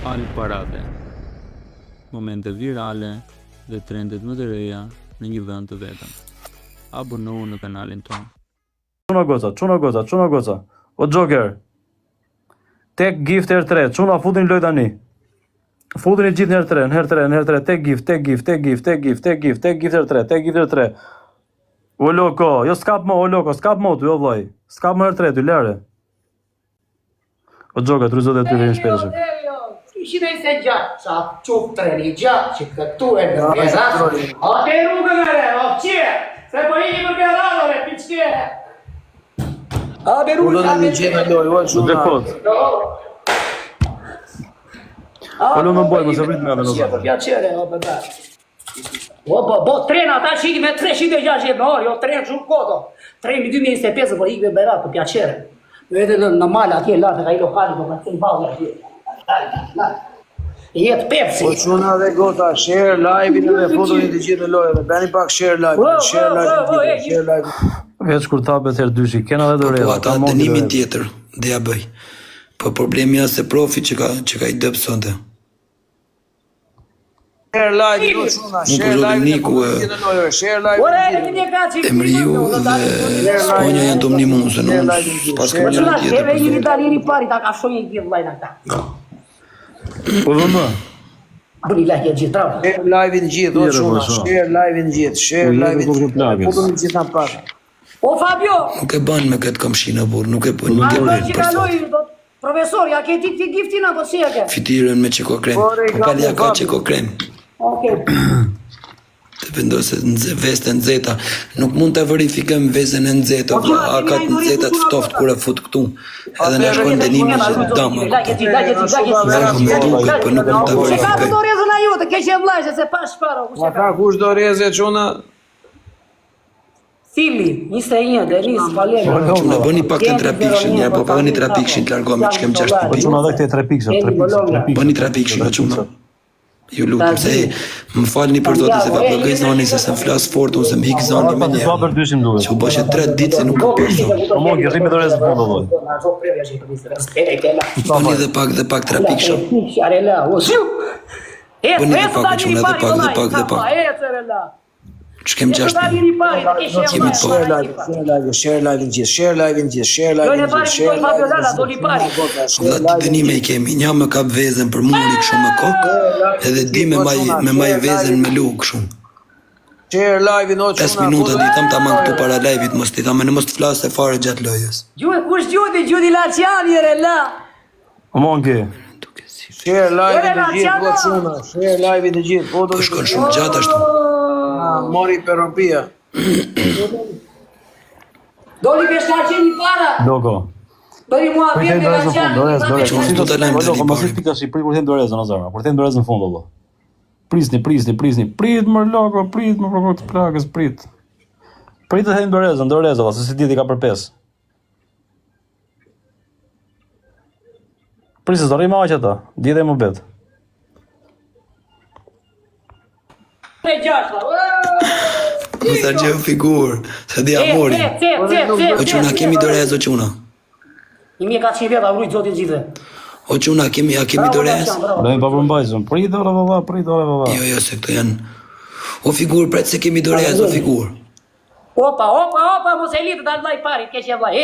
Al parave, momente virale dhe trendet më të reja në një vend të vetëm. Abonohu në kanalin tonë. Çuna goca. O Joker. Tek gift herë 3. Çuna futin loj tani. Futeni gjithë herë 3. Tek gift herë 3. O loko, jo skap mo ty, o vllai. Skap më herë 3 ty lere. O Joker, truzot e ty vjen shpejt. Și de se gheața, ciuprele, gheace, că tu e de viață. O te rugă, mele, o ce? Se păini mă găralore, piștere. A de rugă, a de ce? Olo non vuoi, ma sapete me lo Per piacere, o băbă. O bă, trena ta și me treci deja și ori, eu tren și un codo. 3.000 se pesă, bă, e berat, cu piacere. Vede în male, atie, la, că ai locali, bă, că ți-i bază, Jetë Pepsi. Po çuna dhe gota, share live-in dhe fotonin të gjithë lojëve. Bëni pak share live. Veç kur tapet herë dyshi, kena edhe dorë. Po ata dënimin tjetër, dhe ja bëj. Po problemi është se profi që ka i dëp sonte. Share live, jo çuna, share live. Share live. Emriu dhe sponja janë të mnimu, se nuk pas ka njëri tjetër. Deve i ridari pari, ta ka shonjë i gjithë lajna ta. Po vëmë. Bëni lajke gjithë trao. Share live-in gjithë, o çuna, share live-in gjithë, share live-in gjithë. Fotonin gjithë në pak. O Fabio! Nuk e ban me këtë kamshina, por nuk e bën Ma për bërë që sot. kaloi, profesor, ja ke ti këti giftin apo si ja ke? Fitiren me qeko krem, po palja ka qeko krem. Okej. Të vendose veste nxehta, nuk mund të verifikojmë vesen e nxehtë, a ka të nxehta të ftoft kur e fut këtu. Edhe na shkojnë dënimi që dama. Po nuk mund ta Se ka të verifikoj. dorezën a ju, të keqe vlajse, se pa shparo. Ma ka kush do reze çuna? Fili, 21, Denis, Valeri. Çuna bëni pak të trapikshin, ja po bëni trapikshin të largohemi që kem 6 Po pikë. çuna edhe këtë 3 pikë. Bëni trapikshin, o çuna. Ju lutem se më falni për zotin se vapëgoj zoni se s'm flas fort ose më hik zoni me Ti një. thua për dyshim duhet. Që u bëshë 3 ditë se nuk e përso. Po mo gjerrim me dorë në fund vëllai. Bëni dhe pak trapikshin. Bëni dhe pak e çuna dhe pak. Që kem 6 pikë. Kemi po. Share live-in gjithë. Vëlla të dënime i kemi, një më kap vezën për muri kështu me kokë, edhe di me maj vezën me lugë kështu. Share live-in o 5 minuta di tam ta man këtu para live-it, mos ti tam në mos të flasë fare gjatë lojës. Gjuhë, kush Gjudi Laciani ere la? O monki. Share live-in të gjithë, po çuna. Share live-in të gjithë, Po shkon shumë gjatë ashtu. Mori peropia. Doli Beşlarçeni para. Loko. Doli muhabir Beşlarçeni. Çunë do të lajmë deri Mos i parë. pikash i prit kur them dorezën Azara. Kur them dorezën në fund valla. Prisni. Prit më loko, prit më për këtë plagës, prit. Prit të them dorezën valla, se si dieti ka për 5. Prisë do rrim aq ata. Diete më bet. Mos ta gjej figurë, se di amori. O çuna kemi dorez o çuna. I mie ka qenë veta vrujt zotin gjithë. O çuna kemi dorez. Bëjmë pa përmbajtën. Prit valla. Jo, se këto janë. O figurë pret se kemi dorez o figurë. Opa, mos e lidhë dalë laj parit, keqe vlaj,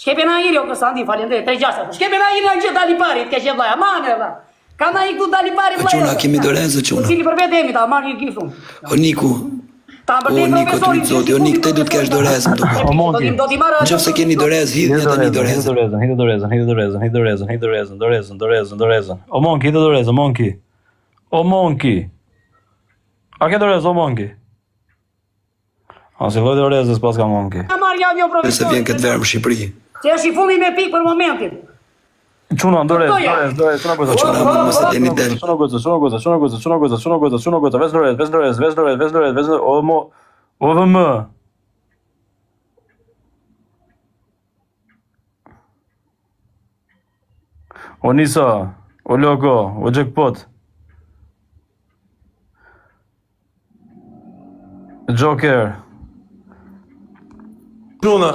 shkepe na iri o kësandi, falenderoj, 3-6, shkepe na iri në gjithë dali parit, keqe vlaj, amane vla. Ka na i këtu dali parit O vlaj. çuna kemi dorez o çuna. Cili për vetë emi, ta marrë një gifun. O Niku. Ta O Niku të zoti, o Nik te du të kesh dorez më duket. O monki. Do t'i marrë. Nëse keni dorez, hidhni tani dorez. Dorezën. O monki. A ke dorez o monki? A si lloj dorezës pas ka monki. Ta marrë javë jo profesor. Se vjen këtë verë në Shqipëri. Se është i fundi me pikë për momentin. Çuna dorez, Çuna mos e deni del. Çuna goca, ves dorez, o vëmë. O Nisa, o Loko, o Jackpot. Joker. Çuna.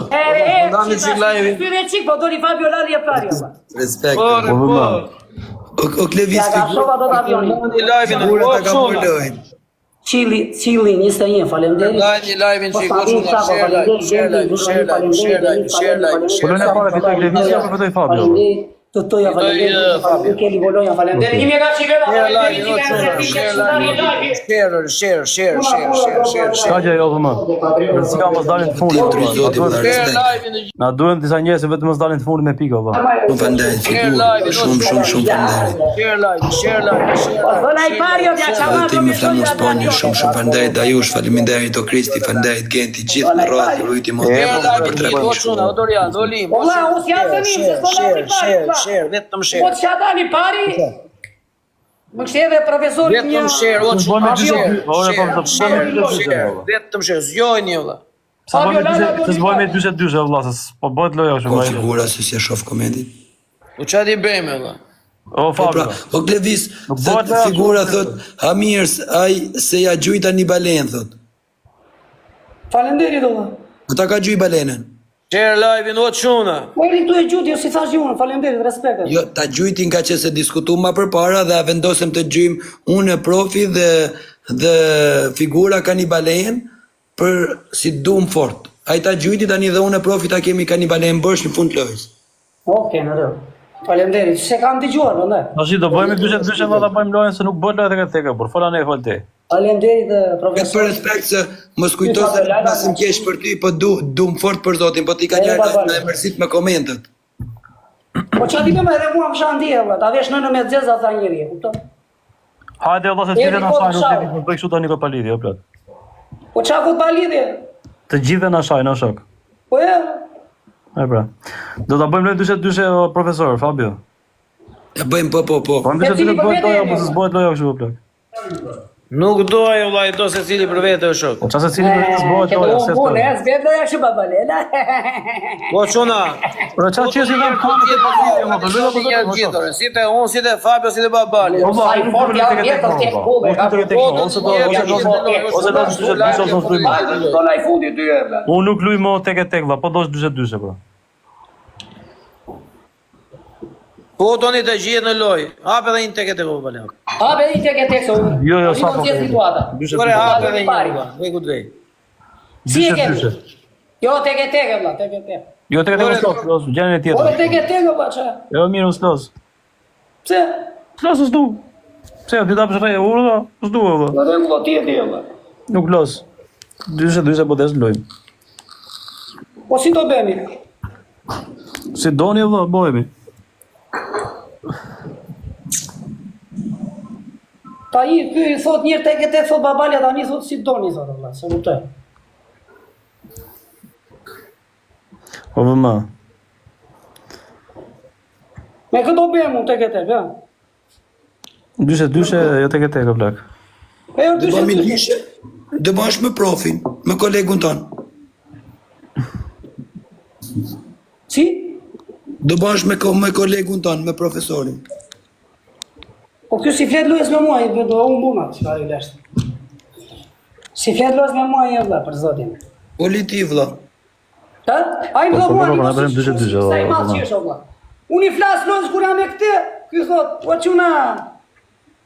Ndani çik live-in. Pyre çik, po doli Fabio Lari e pari. Respekt. Po. O Klevis Ja ka shova do të avionin. Një live-in, figura o ta ka çuna. përlojnë. Qili 21, faleminderit. Një live-in që i çuna, share live, share live, share live, share live, share live. Punën e parë fitoi Levizia apo fitoi Fabio? Të toja faleminderit. Fabio. Kelly Voloja faleminderit. Një ka çikë Share live, o çuna, share live, share. Ka gjë jo më. Si ka mos dalin të fundit. Titri zoti vëlla, Share respekt. live-in, Na duhen disa njerëz që vetëm mos dalin të fundit me pikë valla. Shumë faleminderit figurë. Shumë faleminderit. share live. Vëlla i pari o vja çama. Ti më flamu Spanje, shumë faleminderit Dajush, faleminderit o Kristi, faleminderit Genti, gjithë në radhë, rujti më Share për tre live, o çuna, o Dorian, o Lim. Vëlla, unë s'jam të nim, se s'o lapi pari. Share, vetëm Po share. të qa dani pari? Më kështë edhe profesor një... Vetëm share, o çuna, Share. vetëm share, zgjojeni vëlla. Sa bëjmë 42 valla, se po bëhet loja Po shumë. figura se si e shoh komedin. U qa di bëjmë vëlla. O Po pra, Fabio. o Klevis, bëhet thot loja figura shumë. thot Hamirs, ai se ja gjujta një balen thot. Falenderit vëlla. Ata ka gjuj balenën. Share live-in, o çuna. Po eri këtu e gjuti, jo si thash unë, falenderit, respektet. Jo, ta gjujtin nga që se diskutuam më përpara dhe vendosëm të gjujmë unë e profi dhe figura ka një balen për si dum fort. Ai ta gjujti tani dhe unë e profi ta kemi ka një balen bërsh në fund lojës. Oke, në rrë. Falenderit, se kam dëgjuar, vëllai. Tashi do bëjmë 42 valla pajmë lojën se nuk bëhet lojë tek teka, por fola ne fal ti. Falenderit Vetë për profesor. respekt se mos kujto se nuk pasim keq për ty, po dum fort për Zotin, po ti ka njerëz na emërsit me komentet. Po qa di me edhe mua më shanë ndje, vëlla, ta vesh në me dzeza tha njëri, kupton? Hajde valla se cilën na shaj, nuk e di, bëj kështu tani ka palidhje, o plot. Po qa ku të balidhje? Të gjithë na shaj, na shok. Po e, E pra. Do ta bëjmë lojë 42 o profesor Fabio. E bëjmë po. Po ndeshë të bëhet loja apo se s'bëhet loja kështu o plot. Nuk do ajo vllai, do se cili për vete o shok. Po çfarë cili do të zbohet loja se po ne, s'do. s'vet loja kështu pa balela. O çuna. Por çfarë çesi dam kanë të palidhje, mo, po loja po do të. Si te unë, si te Fabio, si te Babali. Po Sa i fort janë vjetër tek kube, ka ose do na i fundi dy herë. Unë nuk luj më tek valla, po dosh 42 po. Po doni të gjithë në lojë. Hap edhe një tek e Babali. A be i tek tek so. Jo, sa po. Kore hap edhe një valla. Ve ku drejt. Si e kemi? Jo tek valla, tek. Jo tek mos, gjënë Po tjetër. tek valla ç'a? Jo mirë uslos. Pse? Los s'du. Pse ti ta bësh urë, s'du valla. Në rregull ti e di valla. Nuk los. 42 po des lojm. Po si do bëmi? Si doni valla, bëhemi. Ta i ky thot një tek thot Babali tani thot si doni thot valla, se kuptoj. Po vëma. Me këto bëjmë unë tek ha? 42 jo tek o plak. E jo Do bëmi 42. lyshe, do bësh me profin, me kolegun ton. Si? Do bësh me kolegun ton, me profesorin. Po kjo si flet lujes me mua, do unë buna, çfarë i lesh. Si flet lujes me mua valla për zotin. Politi vëlla. Ha? Ai më Po, mua. po, na bëjmë 42 valla, Sa i madh valla. qesh valla. Unë i flas lujes kur jam me këtë. Ky thot, "O çuna,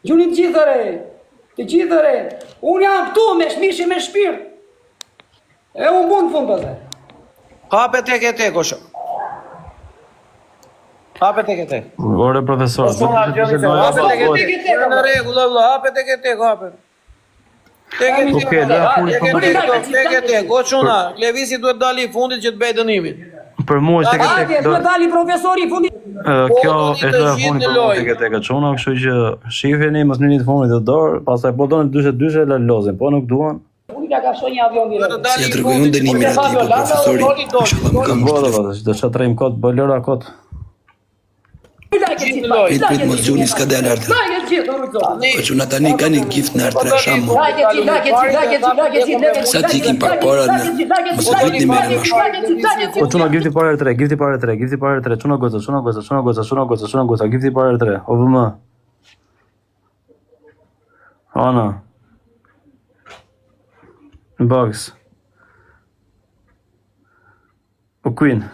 gjuni të gjithë re. Të gjithë re. Unë jam këtu me shmishi me shpirt." E unë bun fund pastaj. Hape tek o shok. Hape tek. Ore profesor, po Hape tek. Në rregull valla, hape tek, hape. Okej, Tek, o çuna, Levisi duhet dali i fundit që të bëj dënimin. për mua është Hajde, tek. duhet dali profesori i fundit. Kjo është loja e fundit për mua tek çuna, kështu që shiheni mos nini të fundit të dorë, pastaj po donin 42 la lozin, po nuk duan. Unë ka kafshoj një avion direkt. Si e tregoj unë dënimin atij po profesori. Inshallah më kam Po do të çatrejm kot, bëj lora kot. Prit mos gjuni s'ka dalë ardhë. Po që në tani ka një gift në ardhë shamë. Sa ti kim pak para në mos e vit një mere ma shumë. Po çuna gifti para 3, gifti para 3, gifti para 3, çuna goca, gifti para 3. O vëmë. Ana. Box. O Queen.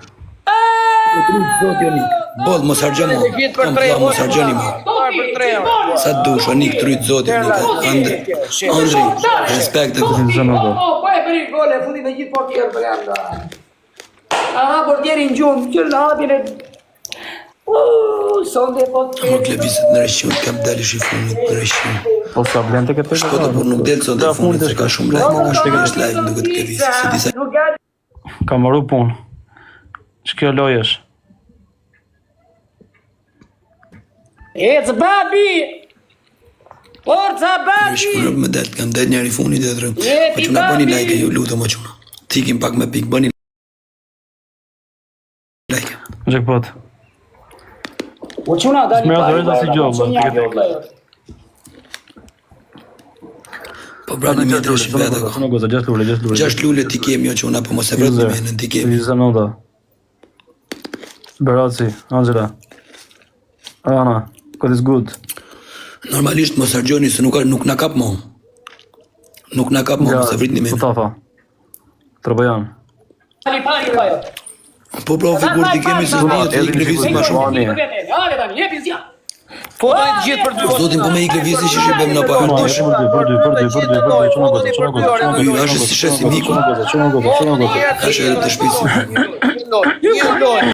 Boll mos harxhoni. Mos harxhoni më. për 3 orë. Sa dush, o nik tryt zotit, Andri, respekte. Po e bëri gole, futi me gjithë portierë brenda. Aha, portierin gjumë, që në hapin e... Sonde po të... Amor kleviset në reshqim, kam dali shifonit në reshqim. Po sa blen të këtë Shkota, por nuk del sonde fonit, se ka shumë live, ka shumë është live në këtë klevisit, se disa... Ka maru punë. Ç'kjo lojesh? Ecë babi! Forza babi! Shpërëp me deltë, kam del njëri funit e të rëmë. Po që na bëni like, ju lutë më quna. Thikim pak me pik, bëni like. Jackpot. O quna, dali Smera pari, doreza si gjolla, Po brani me të shqip vete ka. Çuna goza, 6 lule. 6 lule ti kemi jo quna, po mos e vret me menën ti kemi. Zanota. Berazzi, Angela. Ana, God is good. Normalisht mos hargjoni se nuk na kap më. Nuk na kap më, se vritni menën. Mustafa. Trabajan. Dali pari, vajo. Po figur ti kemi se zbija të ik lëvizit ma shumë. Ale, dali, jepi zja. Fotoni të gjithë për 2 orë. Zotin po me ik lëvizit që shqipem në parë dish. Ju ashtë si shesi miku. Ashtë e të shpisi. Një lojë.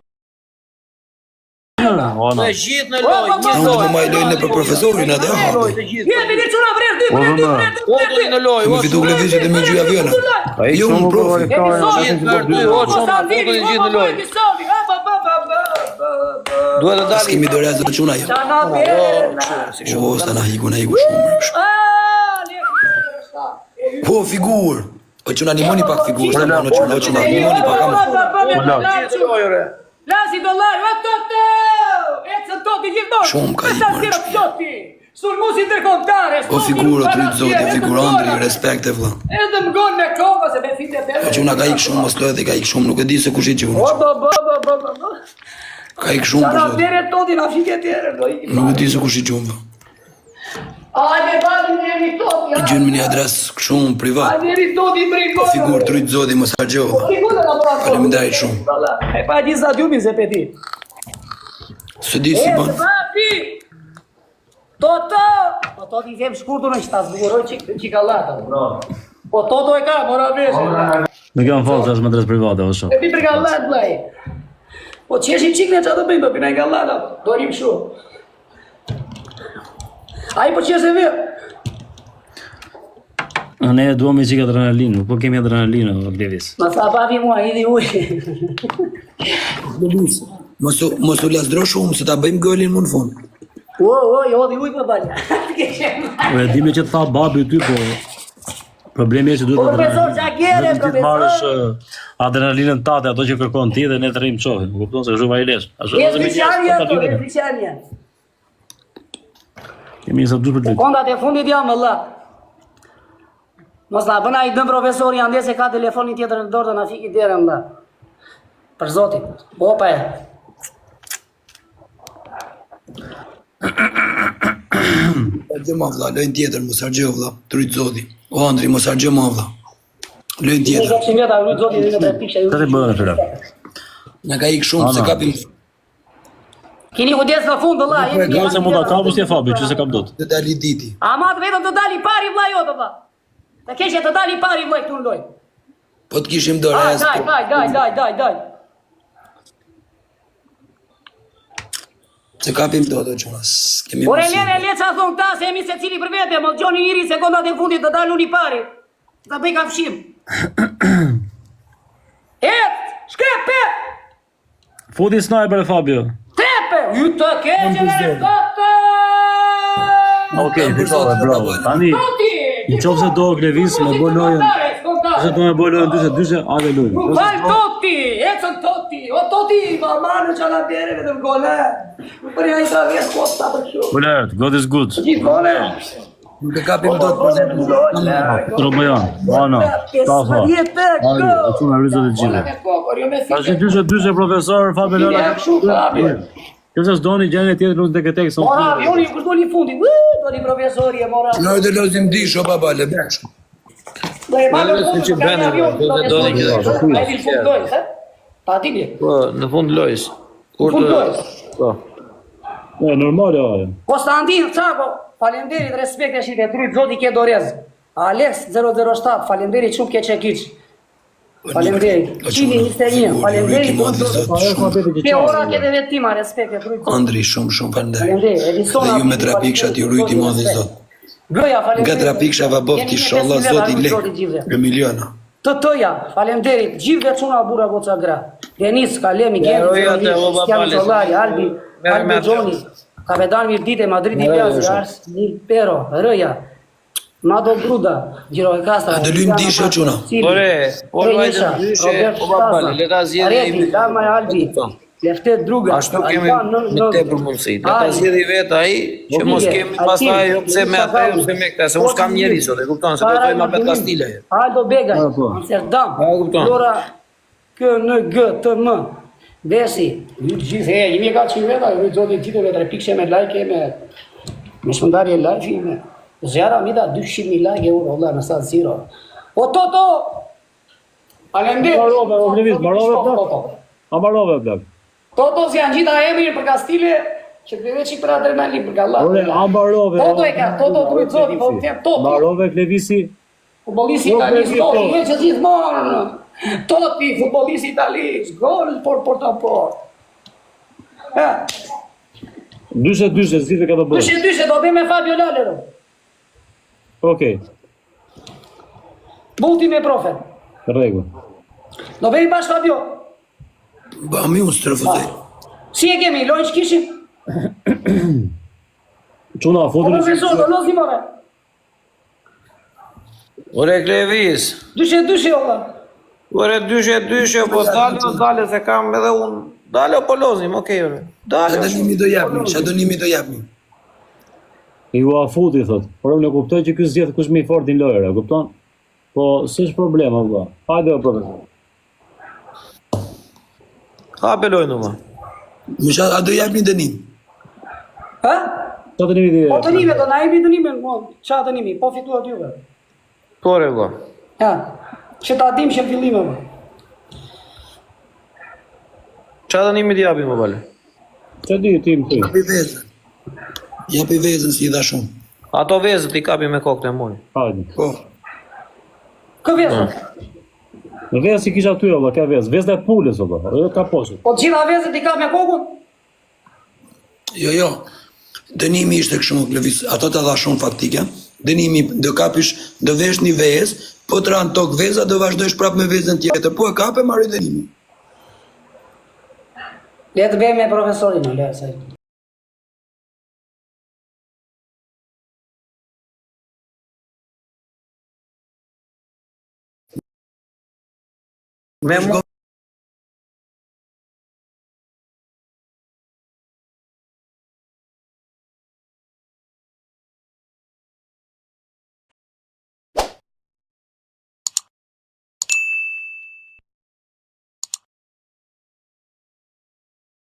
Të gjithë në lojë, një Unë të lojë. më maj lojnë për profesorin atë e hapo. Jepi dhe quna vrer, dy, Fotoni në lojë. Me fitu lëvizit e me gjy aviona. Jo më profi. Gjithë për 2 orë, quna, fotoni të gjithë në lojë. Duhet të As dali. kemi dorezë të quna jo. O, sa na hiku shumë. Po, figur. O quna animoni pak figur. Sa më në quna, animoni pak ama. Lasi dollari, ecë toti gjithë dorë. Shumë ka i marrë. Sul musi interkontare. O figur, o tryt zoti, figur Andri, respekte vla. Edhe më gonë me kova se me fite O bebe. quna ka ik shumë, mos lojë dhe ka ik shumë, nuk e di se kush i qunë. Ka ik shumë Sa për na zoti. bere toti na fike tjere. Nuk e di se kush i qunë. Ajde, bali njeri toti. I gjynë me një adres shumë privat. Ajde, njeri toti brigoj. Figur, tryt zoti, mos hargjohë. Figurë na prato. Faleminderit shumë. E pa di sa djumin se peti. Se di si ban. Papi! Toto! Po to ti them shkurtu në qëta zbuguroj qikalata. Po Toto e ka, mora veshe. Nuk jam falë, është madres private, o shumë. E pi për gallat, blaj. Po qeshim qikne që atë bëjmë, do pina i gallata. Do rim shumë. Ai po qeshe vë. Ne duam i qik adrenalinë, po kemi adrenalinë, o Glevis. Ma sa papi mua, hidhi uj. Mos u lasdro shumë, se ta bëjmë gëllin më në fund. Jodhi uj për balja. E di me që të tha babi ty, po... Problemi e që duhet Profesor Gjagere, ti të marrësh adrenalinën tate, ato që kërkon ti dhe ne të rrimë qohin. Më kupton se kështu vajlesh. Jesë fiqanja to, jesë fiqanja. Kemi njësë të du për të. Kondat e fundit jam, Allah. Mos na bëna i dëm profesori ande se ka telefonin tjetër në dorë dhe na fiki dherën, Allah. Për zotin. Opa e. E dhe ma vla, lojnë tjetër, mos hargjo vla, tryt zoti. O Andri, mos hargjo ma vla. Lojnë tjetër. Të të bëdhe të rrë. Në ka ik shumë, se kapim Kini kujdes në fund, Allah. Nga se mund të kapu s'je Fabi, që se kam dot. të dali diti. Ama të vetëm të dali pari vla jotë, Allah. Të keshe të dali pari vla këtu në lojnë. Po të kishim dorë Daj, esë, daj. se kapim do të qona, s'kemi Ore mësim. lene, le qa thonë ta, se jemi se cili për vete, më gjoni njëri sekundat e fundit të dalu një pari. Të bëj kafshim. Shkepe! Futi sniper e Fabio. Tepe! Ju të keqen e këtë! Okej, bravo. Tani, në qovë se do Glevis me bo lojën, se do me bo lojën dyshe, ave lojën. Vaj Toti! Ecën Toti! O Toti! Mamanu që në bere vetëm gole! Për ja i ta vjes kosta për shumë. Bullert, God is good. Gjithë gole! Nuk e kapim do të përzemë. Trobojan, Ana, Tafa, Ali, e quna rrizët e gjithë. A që dyshe profesor, Fabi Lora. Këse s'doni gjenë e tjetër nuk të këtek, son Mora, joni kur doli fundit, do një profesori e mora. Në dhe lozim di, sho baba, le besh. Do e marrë fundit, ka një avion, profesori. A i fund lojës, he? Pa ti bje? Po, në fund lojës. Fund lojës. Po. Normal, ja. Konstantin Çako, faleminderit, respekt e shite tryt, zoti ke dorez. Alex 007, faleminderit shumë ke çekiç. Faleminderit. Çili 21, faleminderit. Ke ora ke dhe vetima, respekt e tryt. Andri, shumë faleminderit. Faleminderit. Edison. Dhe ju me trapikshat ju rujti modhi zot. Goja, faleminderit. Nga trapiksha va bofti inshallah zoti lek. Për miliona. Të-ja, faleminderit. Gjithve çuna burra goca gra. Denis, Kalemi, Gemi, Cristiano Solari, Albi Gjoni, Kapetan Mirdite, Madridi Pjazi, Ars, Nil Pero, Rëja, Mado Gruda, Gjiro e Kastra, Dhe lym dishe çuna. Renisha, Robert Stasa, Areti, Dama e Albi, Leftet Druga, Ashtu kemi me tepër mundësi. Le ta zgjidhni vetë ai që mos kemi pastaj jo pse me atë ose me këtë, se unë s'kam njerëz sot, e kupton se do të ma bet Kastila. Aldo Begaj, Amsterdam, Lora KNGTM, Besi, gjithë e, jemi ka që veta, ju zoti titove të repikse me like, me shmëndarje live, me zjara mida 200.000 like euro, Allah, në San Siro. O Toto! Alemdit! Amarove, blak. Toto si janë gjitha emri për Kastile, që të veç i për adrenalin, për gallat. Amarove. Toto e ka, Toto të rujtë zoti, po të tjemë Toto. Amarove, Klevisi. Futbolist italisë, Toto, e që gjithmonë. Totti, futbolist italisë, gol por portaport. Dyshe, zhjithë ka të bërë. Dyshe, do bëjmë me Fabio Lalero. Okej. Buti me profe. Rregull. Do bëjmë bashkë Fabio. Ba mi unë së të refuzej. Si e kemi, lojnë që kishim? Quna, fotën Profesor, do lozi more. Ore Klevis. Dyshe, olla. Ore dyshe, po dale se kam edhe unë. Dale po lozim, okej, ore. Dale. Qa dënimi do japnim? I u afuti, thot. Por unë e kuptoj që kësë gjithë kush mi fort në lojëre, kupton? Po, s'është problema, vëlla. Hajde o profesor. Ha belojnë, ma. A do japni dënim? Ha? Qa dënimi dhe? Po dënime, do na jemi dënime, qa dënimi, po fitua t'juve. Kore, vëlla. Ja, që ta dim që fillime, vë. Qa dënimi t'japi, më bale? Qa di, tim, të? Japi vezën si i dha shumë. Ato vezët i kapi me kokë të mojë. Hajde. Po. Kë vezën? Në vezë si kisha ty, vëlla, ka vezë. Vezë dhe pulës, vëlla, edhe ka poshët. Po gjitha vezët i ka me kokën? Jo. Dënimi ishte kështu më Klevis, ato të dha shumë faktike. Dënimi do kapish, do vesh një vezë, po të ranë tokë veza, do vazhdojsh prap me vezën tjetër, po e kape marrë dënimi. Le të bëjmë me profesorin, le sa. Me